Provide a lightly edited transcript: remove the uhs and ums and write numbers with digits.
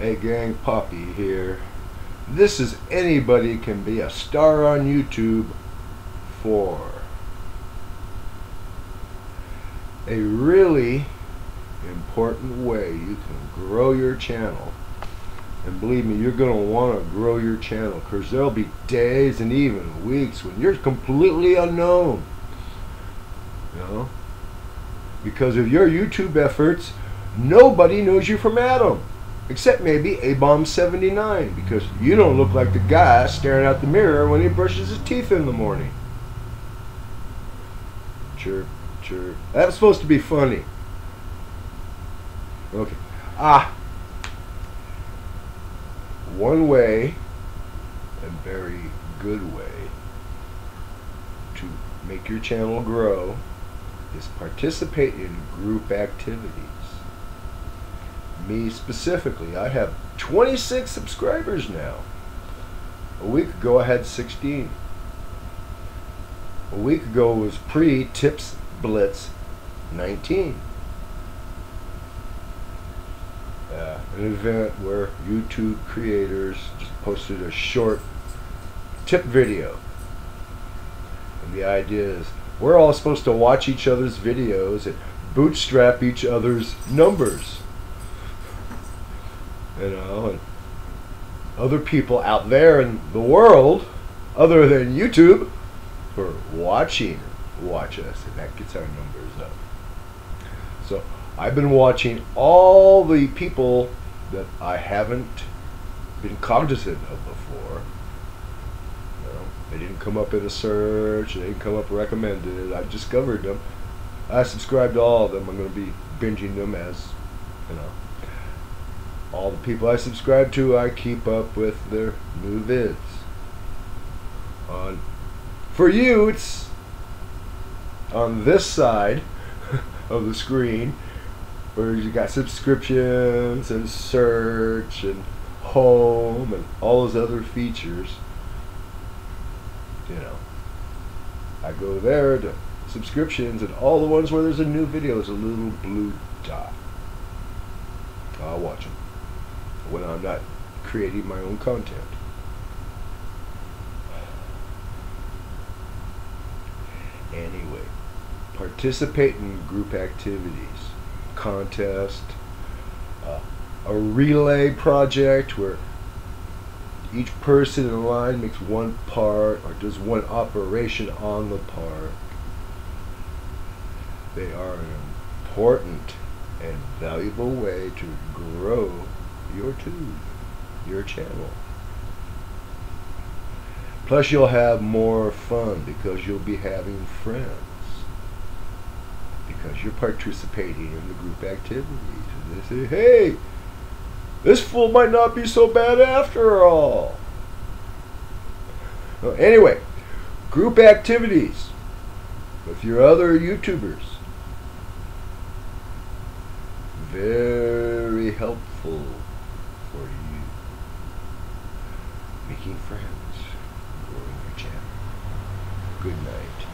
Hey gang, Poppy here. This is Anybody Can Be a Star on YouTube 4. A really important way you can grow your channel. And believe me, you're going to want to grow your channel because there'll be days and even weeks when you're completely unknown. You know? Because of your YouTube efforts, nobody knows you from Adam. Except maybe A-Bomb79, because you don't look like the guy staring out the mirror when he brushes his teeth in the morning. Chirp, chirp. That was supposed to be funny. Okay. One way, a very good way, to make your channel grow is participate in group activities. Me specifically, I have 26 subscribers now. A week ago I had 16. A week ago was pre-Tips Blitz 19. An event where YouTube creators just posted a short tip video. And the idea is we're all supposed to watch each other's videos and bootstrap each other's numbers. You know, and other people out there in the world, other than YouTube, are watch us, and that gets our numbers up. So I've been watching all the people that I haven't been cognizant of before. You know, they didn't come up in a search, they didn't come up recommended. I discovered them. I subscribed to all of them. I'm going to be binging them as, you know. All the people I subscribe to, I keep up with their new vids. For you, it's on this side of the screen where you got subscriptions and search and home and all those other features. You know, I go there to subscriptions, and all the ones where there's a new video, there's a little blue dot. I'll watch them when I'm not creating my own content. Anyway, participate in group activities, contest, a relay project where each person in line makes one part or does one operation on the part. They are an important and valuable way to grow your tube, your channel. Plus you'll have more fun because you'll be having friends, because you're participating in the group activities. And they say, hey, this fool might not be so bad after all. Well, anyway, group activities with your other YouTubers. Very helpful for you. Making friends, growing your channel. Good night.